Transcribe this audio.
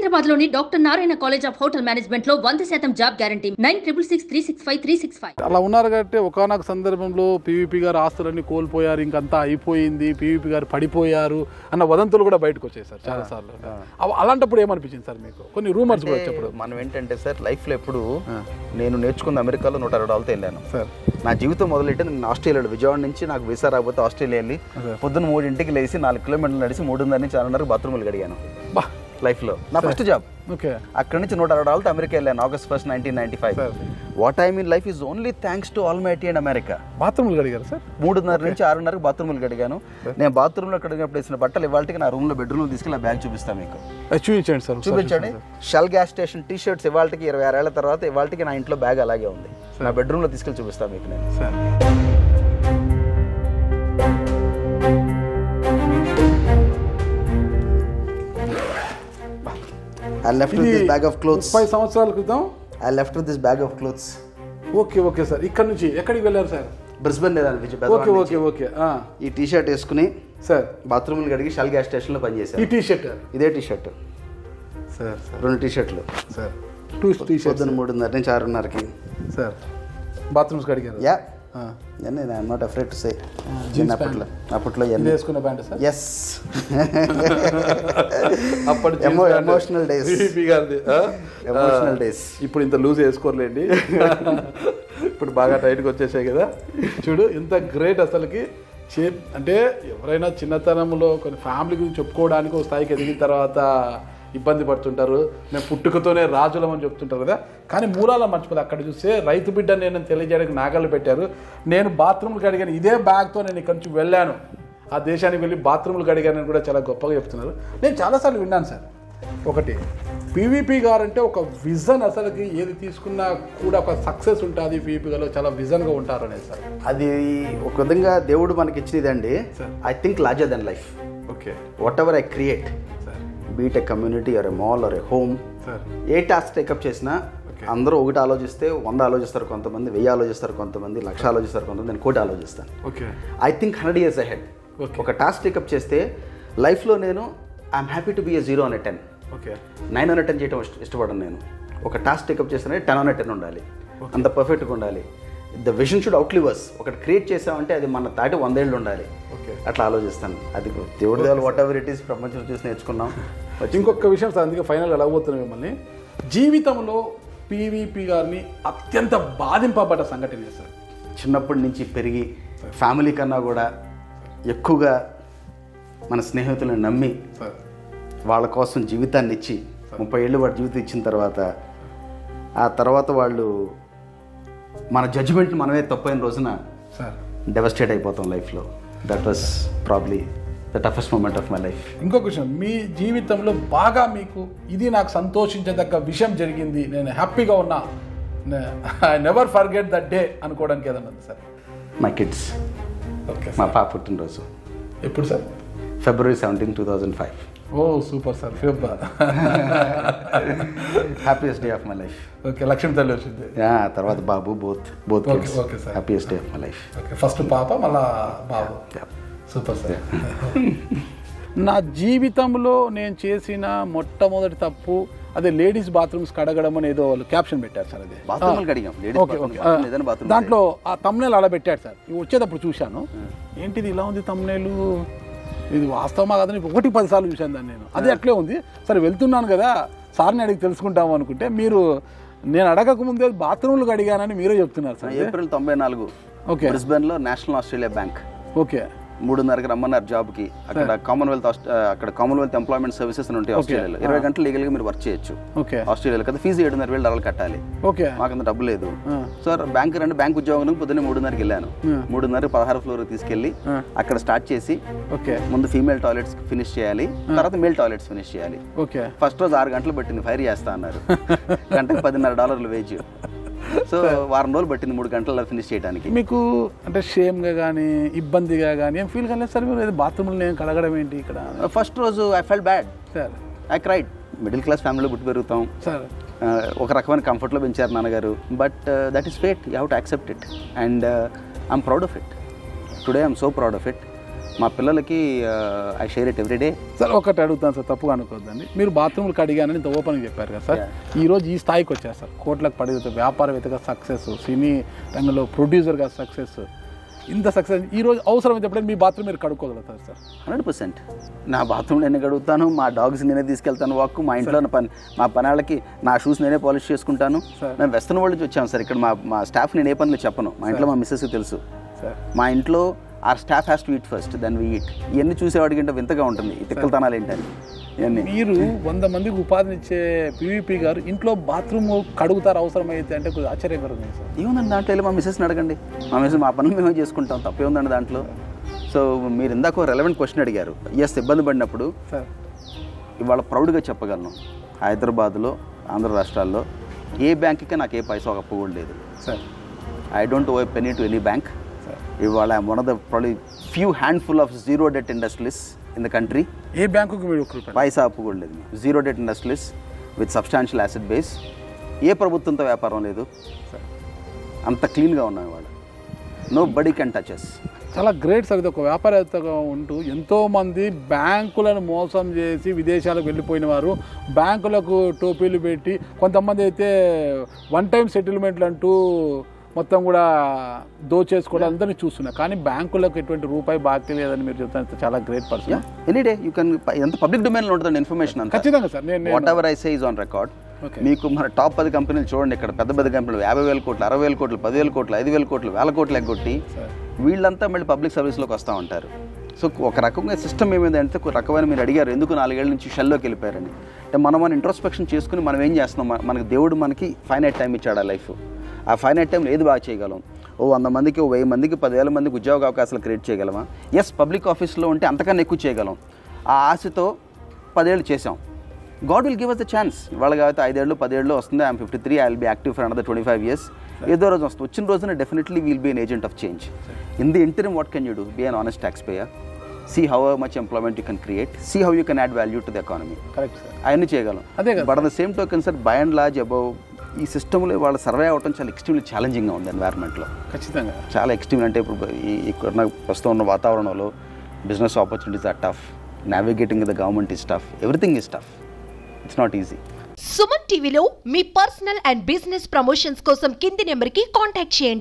సికింద్రాబాద్లోని doctor Narayana college of hotel management లో 100% job guarantee 966365 అలా ఉన్నారు కాబట్టి ఒకనొక సందర్భంలో పీవీపీ గారు ఆస్తులన్నీ కోల్పోయారు, ఇంకంతా అయిపోయింది, పీవీపీ గారు పడిపోయారు అన్న వదంతులు కూడా బయటకు వచ్చాయి సార్ చాలా సార్లు. అలాంటప్పుడు ఏమనిపించింది సార్ మీకు? కొన్ని రూమర్స్ కూడా వచ్చేప్పుడు మనం ఏంటంటే సార్ లైఫ్లో ఎప్పుడు నేను నేర్చుకున్న అమెరికాలో $160 వెళ్ళాను సార్. నా జీవితం మొదలెట్టి నేను ఆస్ట్రేలియాలో విజయవాడ నుంచి నాకు వీసా రాకపోతే ఆస్ట్రేలియా వెళ్ళి పొద్దున్న 3 లేసి 4 కిలోమీటర్లు నడిచి 3:30 నుంచి 6:30 బాత్రూమ్లు గడిగాను లైఫ్లో. నా ఫస్ట్ జాబ్. ఓకే. అక్కడ నుంచి $160 అమెరికా వెళ్ళాను August 1, 1995. What I mean life is only thanks to almighty and America. బాత్రూమ్లు గడిగారు సార్? 3:30 నుంచి 6:30 బాత్రూమ్లు గడిగాను. నేను బాత్రూంలో కడిగినప్పుడు వేసిన బట్టలు ఇవాళకి నా రూమ్లో బెడ్రూమ్లో తీసుకెళ్ళి ఆ బ్యాగ్ చూపిస్తాను మీకు. చూపించండి సార్, చూపించండి. Shell gas station T shirts ఇవాళకి 26 ఏళ్ల తర్వాత ఇవాళకి నా ఇంట్లో బ్యాగ్ అలాగే ఉంది. నా బెడ్రూమ్లో తీసుకెళ్ళి చూపిస్తాను మీకు నేను. Sir I left with this bag of clothes. 30 సంవత్సరాల క్రితం I left with this bag of clothes. Okay okay sir. ఇక్కడ నుంచి ఎక్కడికి వెళ్ళారు సార్? బ్రిస్బెన్ లేదా ఓకే ఓకే ఓకే. ఈ టీ షర్ట్ వేసుకుని సార్ బాత్రూమ్లు కడిగి షెల్ గ్యాస్ స్టేషన్లో పనిచేశాను. ఈ టీ షర్ట్ ఇదే T shirt sir? Sir 2 T షర్ట్లు సార్. 2 టీ షర్ట్స్ పొద్దున్న 3:30 నుంచి 6:30కి సార్ బాత్రూమ్స్ కడిగారు? యా. నేను I'm not afraid to say. అప్పట్లో వేసుకున్న ప్యాంట్ సార్? ఎస్. అప్పటి ఎమోషనల్ డేస్. Emotional days. ఇప్పుడు ఇంత లూజ్ వేసుకోర్లేండి, ఇప్పుడు బాగా టైట్గా వచ్చేసాయి కదా. చూడు ఎంత గ్రేట్ అసలుకి. అంటే ఎవరైనా చిన్నతనంలో కొన్ని ఫ్యామిలీ గురించి చెప్పుకోవడానికి ఒక స్థాయికి ఎదిగిన తర్వాత ఇబ్బంది పడుతుంటారు. మేము పుట్టుకతోనే రాజులం అని చెప్తుంటారు కదా, కానీ మూలాల మర్చిపోతే అక్కడ చూస్తే రైతు బిడ్డ నేను తెలియజేయడానికి నాగళ్ళు పెట్టారు. నేను బాత్రూమ్లు కడిగాను ఇదే బ్యాగ్తో, నేను ఇక్కడి నుంచి వెళ్ళాను ఆ దేశానికి వెళ్ళి బాత్రూమ్లు కడిగానని కూడా చాలా గొప్పగా చెప్తున్నారు. నేను చాలాసార్లు విన్నాను సార్. ఒకటి పీవీపీ గారు అంటే ఒక విజన్, అసలుకి ఏది తీసుకున్నా కూడా ఒక సక్సెస్ ఉంటుంది, పీవీపీ గారు చాలా విజన్గా ఉంటారు అనేది సార్. అది ఒక విధంగా దేవుడు మనకి ఇచ్చినదండి. I think larger than life. Okay. Whatever I create, be it a community or a mall or a home, a task take up చేసినా అందరూ ఒకటి ఆలోచిస్తే 100 ఆలోచిస్తారు, కొంతమంది 1000 ఆలోచిస్తారు, కొంతమంది 1,00,000 ఆలోచిస్తారు, కొంతమంది నేను 1,00,00,000 ఆలోచిస్తాను. I think 100 years ahead. ఒక టాస్క్ టేకప్ చేస్తే లైఫ్లో నేను I'm happy to be a 0 on a 10. 9 on a 10 చేయడం ఇష్టపడను నేను. ఒక టాస్క్ టేకప్ చేస్తే 10 on a 10 ఉండాలి, అంత పర్ఫెక్ట్గా ఉండాలి. The vision should outlive us. ఒకటి క్రియేట్ చేసామంటే అది మన తాటి 100 ఏళ్ళు ఉండాలి. అట్లా ఆలోచిస్తాను. అది దేవుడి దేవాలి వాట్ ఎవర్ ఇట్ ఈస్, ప్రపంచం చూసి నేర్చుకున్నాం. ఇంకొక విషయం సార్, అందుకే ఫైనల్ అడగబోతున్నాం మిమ్మల్ని. జీవితంలో పీవీపీ గారిని అత్యంత బాధింపబడ్డ సంఘటన సార్? చిన్నప్పటి నుంచి పెరిగి ఫ్యామిలీ కన్నా కూడా ఎక్కువగా మన స్నేహితులను నమ్మి వాళ్ళ కోసం జీవితాన్ని ఇచ్చి 30 ఏళ్ళు వాడి జీవితం ఇచ్చిన తర్వాత ఆ తర్వాత వాళ్ళు మన జడ్జిమెంట్ మనమే తప్పైన రోజున డెవస్టేట్ అయిపోతాం లైఫ్లో. That was probably the toughest moment of my life. ఇంకొక విషయం, మీ జీవితంలో బాగా మీకు ఇది నాకు సంతోషించదగ్గ విషయం జరిగింది, నేను హ్యాపీగా ఉన్నా, I never forget that day అనుకోవడానికి ఏదన్నా ఉంది సార్? My kids. ఓకే. మా పాప పుట్టినరోజు. ఎప్పుడు sir? February 17, 2005. Oh super sir. Happiest day of my life. Okay. Lakshmi తల్లి వచ్చింది, తర్వాత బాబు, both kids. Okay sir. Happiest day of my life. Okay. First పాప, మళ్ళా బాబు. Super sir. నా జీవితంలో నేను చేసిన మొట్టమొదటి తప్పు అదే లేడీస్ బాత్రూమ్స్ కడగడం అని ఏదో వాళ్ళు క్యాప్షన్ పెట్టారు సార్. అది దాంట్లో ఆ తమ్నేల్ అలా పెట్టాడు సార్. వచ్చేటప్పుడు చూశాను, ఏంటిది ఇలా ఉంది తమ్నేలు, ఇది వాస్తవమా కాదని 1-10 సార్లు చూశాను దాన్ని నేను. అది అట్లే ఉంది. సరే వెళ్తున్నాను కదా సార్ని అడిగి తెలుసుకుంటాము అనుకుంటే మీరు నేను అడగక ముందే బాత్రూమ్లు కడిగానని మీరే చెప్తున్నారు సార్. ఏప్రిల్ 94. ఓకే. బ్రిస్బెన్లో నేషనల్ ఆస్ట్రేలియా బ్యాంక్. ఓకే. 3:30కి రమ్మన్నారు జాబ్కి. అక్కడ కామన్వెల్త్ ఎంప్లాయ్మెంట్ సర్వీసెస్ అని ఉంటాయి ఆస్ట్రేలియాలో. 20 గంటలు లీగల్గా మీరు వర్క్ చేయొచ్చు ఆస్ట్రేలియాలో. కదా ఫీజు $7,500 కట్టాలి. మాకంత డబ్బు లేదు సార్. బ్యాంక్ రండి, బ్యాంక్ ఉద్యోగం పొద్దున్నే 3:30కి వెళ్ళాను. 3:30 16వ ఫ్లోర్ తీసుకెళ్ళి అక్కడ స్టార్ట్ చేసి ముందు ఫీమేల్ టాయిలెట్స్ ఫినిష్ చేయాలి, తర్వాత మేల్ టాయిలెట్స్ ఫినిష్ చేయాలి. ఫస్ట్ రోజు 6 గంటలు పట్టింది, ఫైర్ చేస్తా అన్నారు. గంటకి $10,500 వేజ్. సో వారం రోజులు పట్టింది 3 గంటల్లో ఫినిష్ చేయడానికి. మీకు అంటే షేమ్గా కానీ ఇబ్బందిగా కానీ ఏం ఫీల్ కాలేదు సార్? మీరు బాత్రూమ్లో నేను కడగడం ఏంటి ఇక్కడ? ఫస్ట్ రోజు I felt bad sir. I cried. Middle class ఫ్యామిలీలో పుట్టి పెరుగుతాం సార్. ఒక రకమైన కంఫర్ట్లో పెంచారు నాన్నగారు. But that is fate, you have to accept it and I'm proud of it. Today I'm so proud of it. మా పిల్లలకి I share it everyday. Sir ఒకటి అడుగుతాను సార్, తప్పుగా అనుకోవద్దండి. మీరు బాత్రూమ్లు కడిగానని ఇంత ఓపెన్గా చెప్పారు కదా సార్, ఈరోజు ఈ స్థాయికి వచ్చారు సార్, కోట్లకు పడి వ్యాపారవేత్తగా సక్సెస్, సినీ రంగంలో ప్రొడ్యూసర్గా సక్సెస్, ఇంత సక్సెస్ ఈరోజు అవసరమైతే ఎప్పుడైనా మీ బాత్రూమ్ మీరు కడుక్కోగలుగుతారు సార్? 100%. నా బాత్రూమ్ నేనే కడుగుతాను, మా డాగ్స్ నేనే తీసుకెళ్తాను వాక్, మా ఇంట్లో మా పనాళ్ళకి నా షూస్ నేనే పాలిష్ చేసుకుంటాను. నేను వెస్టర్న్ వరల్డ్ నుంచి వచ్చాను సార్. ఇక్కడ మా స్టాఫ్ నేను ఏ పనులు చెప్పను, మా ఇంట్లో మా మిస్సెస్కి తెలుసు. మా ఇంట్లో our staff has to eat first then we eat. ఇవన్నీ చూసేవాడికి అంటే వింతగా ఉంటుంది, ఈ తిక్కలతనాలు ఏంటని. ఇవన్నీ మీరు 100 మందికి ఉపాధినిచ్చే పీవీపీ గారు ఇంట్లో బాత్రూమ్ కడుగుతారు అవసరమైతే అంటే కొద్దిగా ఆశ్చర్యకరంగా సార్. ఏముందండి దాంట్లో వెళ్ళి మా మిస్సెస్ని అడగండి, మా మిస్సెస్ మా పనులు మేమే చేసుకుంటాం, తప్పేముందండి దాంట్లో. సో మీరు ఇందాక రెలవెంట్ క్వశ్చన్ అడిగారు. ఎస్, ఇబ్బంది పడినప్పుడు సార్ ఇవాళ ప్రౌడ్గా చెప్పగలను, హైదరాబాద్లో ఆంధ్ర రాష్ట్రాల్లో ఏ బ్యాంక్కి నాకు ఏ పైసా ఒక అప్పు కూడా లేదు sir. I don't owe a penny to any bank. ఇవాళ I'm one of the probably few handful of zero debt industries in the country. ఏ బ్యాంకుకి మీరు ఒక్క పైసా అప్పు కూడా లేదు. Zero debt industries with substantial asset base. ఏ ప్రభుత్వంతో వ్యాపారం లేదు, అంత క్లీన్గా ఉన్నాం ఇవాళ. Nobody can touch us. చాలా గ్రేట్ సార్. ఇది ఒక వ్యాపారవేత్తగా ఉంటూ ఎంతోమంది బ్యాంకులను మోసం చేసి విదేశాలకు వెళ్ళిపోయిన వారు, బ్యాంకులకు టోపీలు పెట్టి, కొంతమంది అయితే వన్ టైం సెటిల్మెంట్లు అంటూ మొత్తం కూడా దోచేసుకోవడం అందరినీ చూస్తున్నా. కానీ బ్యాంకులకు ఎటువంటి రూపాయి బాకీ లేదని మీరు చెప్తాను. చాలా great person. Any day you can, ఎంత పబ్లిక్ డొమైన్లో ఉంటుందండి ఇన్ఫర్మేషన్ అంతా. ఖచ్చితంగా సార్. నేను what ever I say is on record. మీకు మన టాప్ 10 కంపెనీలు చూడండి, ఇక్కడ పెద్ద పెద్ద కంపెనీలు 50,000 కోట్లు, 60,000 కోట్లు, 10,000 కోట్లు, 5,000 కోట్లు, 1,000 కోట్లు ఎగ్గొట్టి వీళ్ళంతా మళ్ళీ పబ్లిక్ సర్వీస్లోకి వస్తూ ఉంటారు. సో ఒక రకంగా సిస్టమ్ ఏమైందంటే, ఒక రకమైన మీరు అడిగారు ఎందుకు 4 ఏళ్ళ నుంచి షెల్లోకి వెళ్ళిపోయారని. అంటే మనం ఇంట్రోస్పెక్షన్ చేసుకుని మనం ఏం చేస్తున్నాం, మనకి దేవుడు మనకి ఫైనైట్ టైం ఇచ్చాడు ఆ లైఫ్. ఆ ఫైనైట్ టైంలో ఏది బాగా చేయగలం? 100 మందికి, 1000 మందికి, 10,000 మందికి ఉద్యోగ అవకాశాలు క్రియేట్ చేయగలమా? ఎస్, పబ్లిక్ ఆఫీస్లో ఉంటే అంతకన్నా ఎక్కువ చేయగలం. ఆ ఆశతో 10 ఏళ్ళు చేసాం. God will give us the chance. ఇవాళ కాబట్టి 5 ఏళ్ళు 10 ఏళ్ళు వస్తుంది. I'm 53, I will be active for another 25 years. ఏదో రోజు వస్తుంది. వచ్చిన రోజున definitely will be an agent of change. In the interim what can you do? Be an honest taxpayer. See how much employment you can create. See how you can add value to the economy. Correct sir. అవన్నీ చేయగలం. But at the same token sir, by and large above ఈ సిస్టంలో వాళ్ళ survey అవ్వటం చాలా extremely ఛాలెంజింగ్గా ఉంది ఎన్వైర్న్మెంట్లో. ఖచ్చితంగా చాలా ఎక్స్ట్రీమ్. అంటే ఇప్పుడు ఇక్కడ ప్రస్తుతం ఉన్న వాతావరణంలో business opportunities are tough, navigating the government is tough, everything is tough. It's not easy. Suman టీవీలో మీ పర్సనల్ అండ్ బిజినెస్ ప్రమోషన్స్ కోసం కింది నెంబర్కి కాంటాక్ట్ చేయండి.